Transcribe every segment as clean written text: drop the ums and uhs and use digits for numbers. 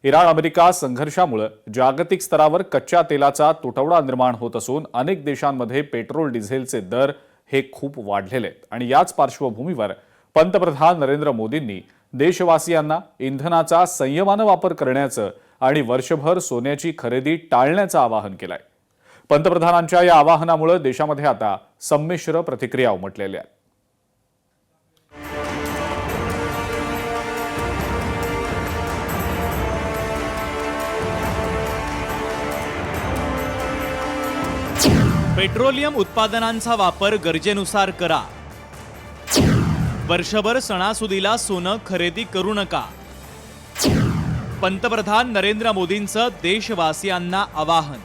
Iran America संघर्षामुळे जागतिक स्तरावर कच्च्या तेलाचा तुटवडा निर्माण होत असून अनेक देशांमध्ये पेट्रोल डिझेलचे दर हे खूप वाढलेले आहेत आणि याच पार्श्वभूमीवर पंतप्रधान नरेंद्र मोदींनी देशवासियांना इंधनाचा संयमानं वापर करण्याचं आणि वर्षभर सोन्याची खरेदी टाळण्याचं आवाहन केलंय। पंतप्रधानांच्या या आवाहनामुळे देशामध्ये आता संमिश्र प्रतिक्रिया उमटलेल्या आहेत। पेट्रोलियम उत्पादनांचा वापर गरजेनुसार करा। वर्षभर सणासुदीला सोनं खरेदी करू नका। पंतप्रधान नरेंद्र मोदींचं देशवासियांना आवाहन।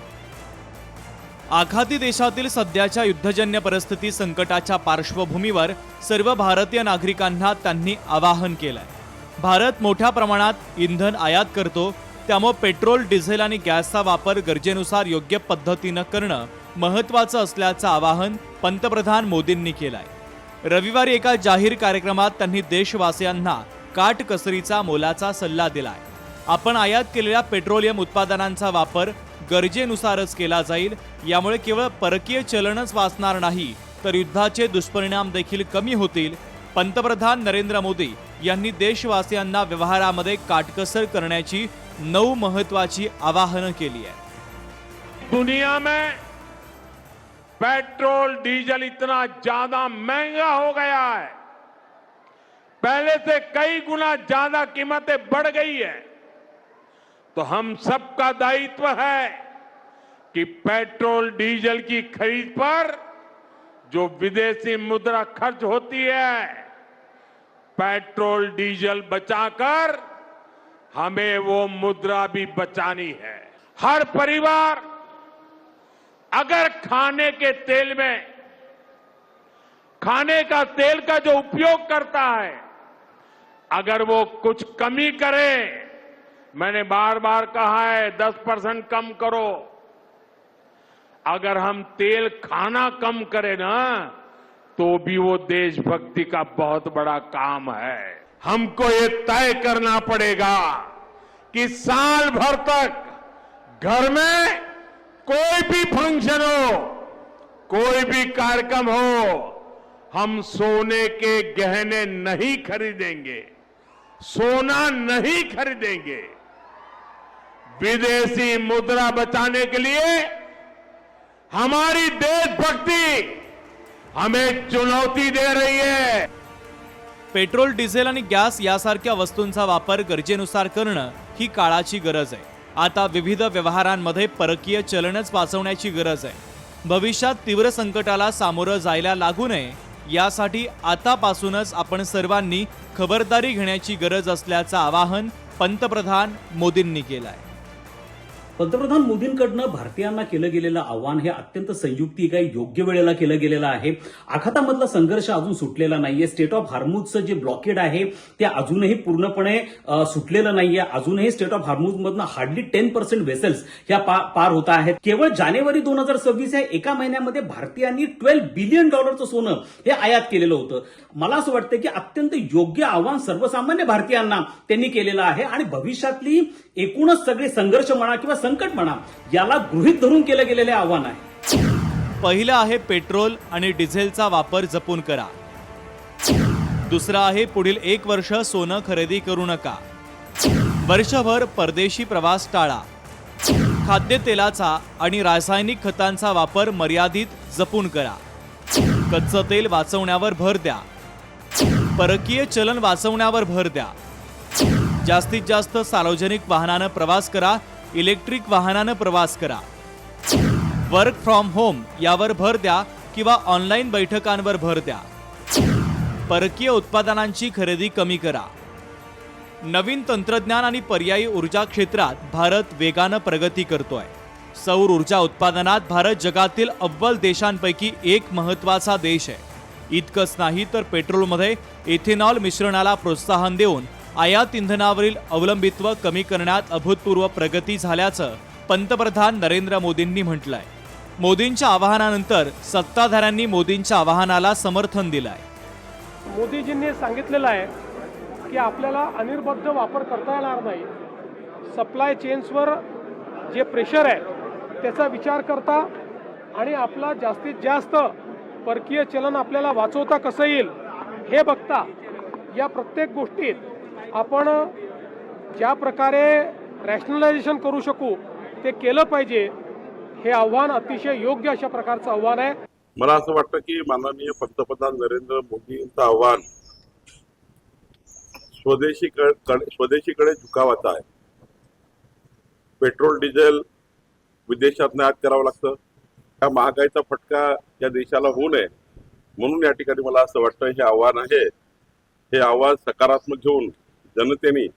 आखाती देशातील सध्याच्या युद्धजन्य परिस्थिती संकटाच्या पार्श्वभूमीवर सर्व भारतीय नागरिकांना त्यांनी आवाहन केलंय। भारत मोठ्या प्रमाणात इंधन आयात करतो, त्यामुळे पेट्रोल, डिझेल आणि गॅसचा वापर गरजेनुसार योग्य पद्धतीनं करणं महत्त्वाचं असल्याचं आवाहन पंतप्रधान मोदींनी केलंय। रविवारी एका जाहीर कार्यक्रमात त्यांनी देशवासियांना काटकसरीचा मोलाचा सल्ला दिलाय। आपण आयात केलेल्या पेट्रोलियम उत्पादनांचा वापर गरजेनुसारच केला जाईल। यामुळे केवळ परकीय चलनच वाचणार नाही, तर युद्धाचे दुष्परिणाम देखील कमी होतील। पंतप्रधान नरेंद्र मोदी यांनी देशवासियांना व्यवहारामध्ये काटकसर करण्याची 9 महत्त्वाची आवाहनं केली आहेत। दुनिया में पेट्रोल डीजल इतना ज्यादा महंगा हो गया है, पहले से कई गुना ज्यादा कीमतें बढ़ गई है। तो हम सबका दायित्व है कि पेट्रोल डीजल की खरीद पर जो विदेशी मुद्रा खर्च होती है, पेट्रोल डीजल बचाकर हमें वो मुद्रा भी बचानी है। हर परिवार अगर खाने के तेल में खाने का तेल का जो उपयोग करता है, अगर वो कुछ कमी करे, मैंने बार बार कहा है 10% कम करो। अगर हम तेल खाना कम करें ना, तो भी वो देशभक्ति का बहुत बड़ा काम है। हमको ये तय करना पड़ेगा कि साल भर तक घर में कोई भी फंक्शन हो, कोई भी कार्यक्रम हो, हम सोने के गहने नहीं खरीदेंगे, सोना नहीं खरीदेंगे। विदेशी मुद्रा बचाने के लिए हमारी देशभक्ति हमें चुनौती दे रही है। पेट्रोल, डिझेल आणि गॅस यासारख्या वस्तूंचा वापर गरजेनुसार करणं ही काळाची गरज आहे। आता विविध व्यवहारांमध्ये परकीय चलनच वाचवण्याची गरज आहे। भविष्यात तीव्र संकटाला सामोरं जायला लागू नये, यासाठी आतापासूनच आपण सर्वांनी खबरदारी घेण्याची गरज असल्याचं आवाहन पंतप्रधान मोदींनी केलंय। पंतप्रधान मोदींकडनं भारतीयांना केलं गेलेलं आव्हान हे अत्यंत संयुक्तिक आहे, योग्य वेळेला केलं गेलेलं आहे। आखातामधला संघर्ष अजून सुटलेला नाहीये। स्टेट ऑफ हार्मुजचं जे ब्लॉकेड आहे ते अजूनही पूर्णपणे सुटलेलं नाहीये। अजूनही स्टेट ऑफ हार्मुजमधनं हार्डली 10% व्हेसल्स ह्या पार होत आहेत। केवळ जानेवारी 2026 या एका महिन्यामध्ये भारतीयांनी $12 बिलियन सोनं हे आयात केलेलं होतं। मला असं वाटतं की अत्यंत योग्य आव्हान सर्वसामान्य भारतीयांना त्यांनी केलेलं आहे आणि भविष्यातली एकूणच सगळे संघर्ष म्हणा किंवा संकट म्हणा, याला गृहीत धरून केलं गेलेले आव्हान आहे। पहिलं आहे पेट्रोल आणि डिझेलचा वापर जपून करा। दुसरं आहे पुढील 1 वर्ष सोनं खरेदी करू नका। वर्षभर परदेशी प्रवास टाळा। खाद्यतेलाचा आणि रासायनिक खतांचा वापर मर्यादित जपून करा। कच्चं तेल वाचवण्यावर भर द्या। परकीय चलन वाचवण्यावर भर द्या। जास्तीत जास्त सार्वजनिक वाहनानं प्रवास करा, इलेक्ट्रिक वाहनानं प्रवास करा। वर्क फ्रॉम होम यावर भर द्या किंवा ऑनलाईन बैठकांवर भर द्या। परकीय उत्पादनांची खरेदी कमी करा। नवीन तंत्रज्ञान आणि पर्यायी ऊर्जा क्षेत्रात भारत वेगानं प्रगती करतोय। सौर ऊर्जा उत्पादनात भारत जगातील अव्वल देशांपैकी एक महत्त्वाचा देश आहे। इतकंच नाही तर पेट्रोलमध्ये इथेनॉल मिश्रणाला प्रोत्साहन देऊन आयात इंधनावरील अवलंबित्व कमी करण्यात अभूतपूर्व प्रगती झाल्याचं पंतप्रधान नरेंद्र मोदींनी म्हटलंय। मोदींच्या आवाहनानंतर सत्ताधाऱ्यांनी मोदींच्या आवाहनाला समर्थन दिलंय। मोदीजींनी सांगितलेलं आहे की आपल्याला अनिर्बद्ध वापर करता येणार नाही। सप्लाय चेन्सवर जे प्रेशर आहे त्याचा विचार करता आणि आपला जास्तीत जास्त परकीय चलन आपल्याला वाचवता कसं येईल हे बघता या प्रत्येक गोष्टीत आपण ज्या प्रकारे रॅशनलायझेशन करू शकू ते केलं पाहिजे. हे आव्हान अतिशय योग्य अशा प्रकारचं आव्हान आहे. मला असं वाटतं की माननीय पंतप्रधान नरेंद्र मोदींचं आव्हान स्वदेशीकडे झुकावाचं आहे. पेट्रोल डिझेल विदेशात आयात करावं लागतं. या महागाईचा फटका या देशाला होऊ नये म्हणून या ठिकाणी मला असं वाटतं हे आव्हान आहे. हे आव्हान सकारात्मक घेऊन जनतेने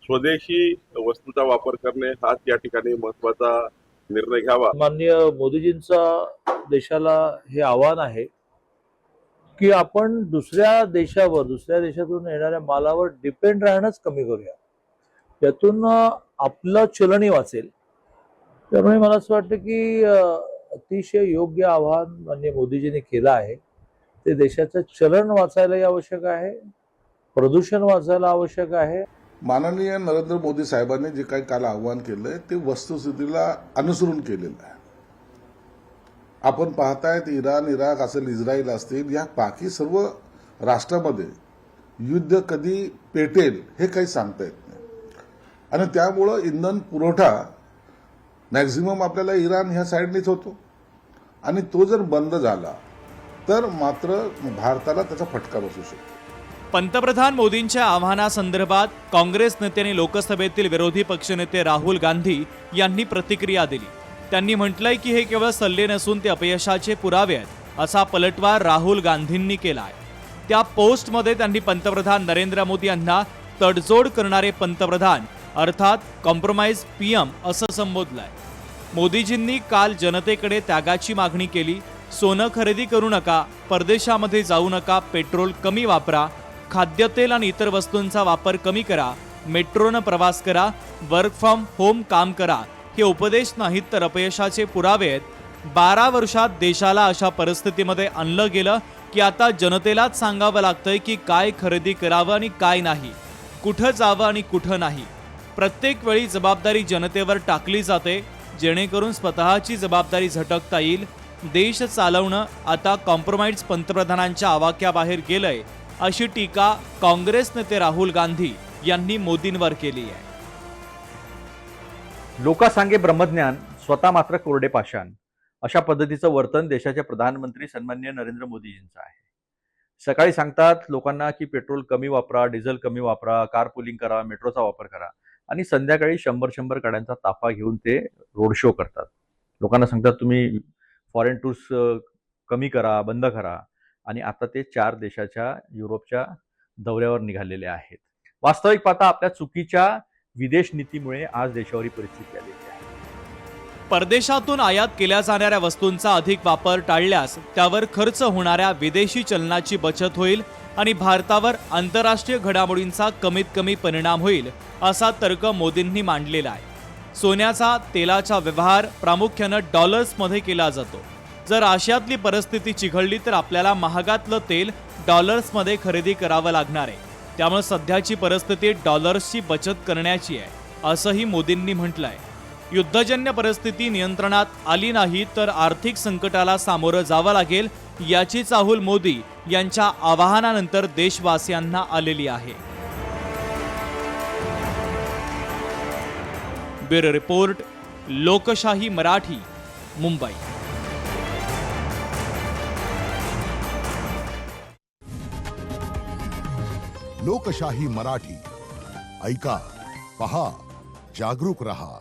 स्वदेशी वस्तूचा वापर करणे हाच या ठिकाणी महत्वाचा निर्णय घ्यावा. माननीय मोदीजींचा देशाला हे आव्हान आहे की आपण दुसऱ्या देशातून येणाऱ्या मालावर डिपेंड राहणंच कमी करूया. त्यातून आपलं चलनही वाचेल. त्यामुळे मला असं वाटतं की अतिशय योग्य आव्हान माननीय मोदीजींनी केलं आहे. ते देशाचं चलन वाचायलाही आवश्यक आहे, प्रदूषण वाचायला आवश्यक आहे. माननीय नरेंद्र मोदी साहेबांनी जे काही काल आव्हान केलंय ते वस्तुस्थितीला अनुसरून केलेलं आहे. आपण पाहतायत इराण, इराक असेल, इस्रायल असतील, या बाकी सर्व राष्ट्रामध्ये युद्ध कधी पेटेल हे काही सांगता येत नाही. आणि त्यामुळं इंधन पुरवठा मॅक्झिमम आपल्याला इराण ह्या साईडनेच होतो. आणि तो जर बंद झाला तर मात्र भारताला त्याचा फटका बसू शकतो. पंतप्रधान मोदींच्या आव्हानासंदर्भात काँग्रेस नेत्यांनी लोकसभेतील विरोधी पक्षनेते राहुल गांधी यांनी प्रतिक्रिया दिली. त्यांनी म्हटलंय की हे केवळ सल्ले नसून ते अपयशाचे पुरावे आहेत असा पलटवार राहुल गांधींनी केलाय. त्या पोस्टमध्ये त्यांनी पंतप्रधान नरेंद्र मोदी यांना तडजोड करणारे पंतप्रधान अर्थात कॉम्प्रोमाइज पीएम असं संबोधलंय. मोदीजींनी काल जनतेकडे त्यागाची मागणी केली. सोनं खरेदी करू नका, परदेशामध्ये जाऊ नका, पेट्रोल कमी वापरा, खाद्यतेल आणि इतर वस्तूंचा वापर कमी करा, मेट्रोनं प्रवास करा, वर्क फ्रॉम होम काम करा हे उपदेश नाहीत तर अपयशाचे पुरावे आहेत. 12 वर्षात देशाला अशा परिस्थितीमध्ये आणलं गेलं की आता जनतेलाच सांगावं लागतंय की काय खरेदी करावं आणि काय नाही, कुठं जावं आणि कुठं नाही. प्रत्येक वेळी जबाबदारी जनतेवर टाकली जाते जेणेकरून स्वतःची जबाबदारी झटकता येईल. देश चालवणं आता कॉम्प्रोमाइज पंतप्रधानांच्या आवाक्याबाहेर गेलंय अशी टीका काँग्रेस नेते राहुल गांधी यांनी मोदींवर केली आहे. लोका सांगे ब्रह्मज्ञान, स्वतः मात्र कोरडे पाषाण, अशा पद्धतीचं वर्तन देशाचे प्रधानमंत्री सन्माननीय नरेंद्र मोदीजींचं आहे. सकाळी सांगतात लोकांना की पेट्रोल कमी वापरा, डिझेल कमी वापरा, कार पुलिंग करा, मेट्रोचा वापर करा, आणि संध्याकाळी 100 गाड्यांचा ताफा घेऊन ते रोड शो करतात. लोकांना सांगतात तुम्ही फॉरेन टूर्स कमी करा, बंद करा, आणि आता ते 4 देशाच्या युरोपच्या दौऱ्यावर निघालेले आहेत. वास्तविक पाहता आपल्या चुकीच्या विदेश नीतीमुळे आज देशावर ही परिस्थिती आलेली आहे. परदेशातून आयात केल्या जाणाऱ्या वस्तूंचा अधिक वापर टाळल्यास त्यावर खर्च होणाऱ्या विदेशी चलनाची बचत होईल आणि भारतावर आंतरराष्ट्रीय घडामोडींचा कमीत कमी परिणाम होईल असा तर्क मोदींनी मांडलेला आहे. सोन्याचा, तेलाचा व्यवहार प्रामुख्यानं डॉलर्समध्ये केला जातो. जर आशियातली परिस्थिती चिघळली तर आपल्याला महागातलं तेल डॉलर्समध्ये खरेदी करावं लागणार आहे. त्यामुळे सध्याची परिस्थिती डॉलर्सची बचत करण्याची आहे असंही मोदींनी म्हटलंय. युद्धजन्य परिस्थिती नियंत्रणात आली नाही तर आर्थिक संकटाला सामोरं जावं लागेल याची चाहूल मोदी यांच्या आवाहनानंतर देशवासियांना आलेली आहे. ब्युरो रिपोर्ट, लोकशाही मराठी, मुंबई. लोकशाही मराठी, ऐका, पहा, जागरूक रहा.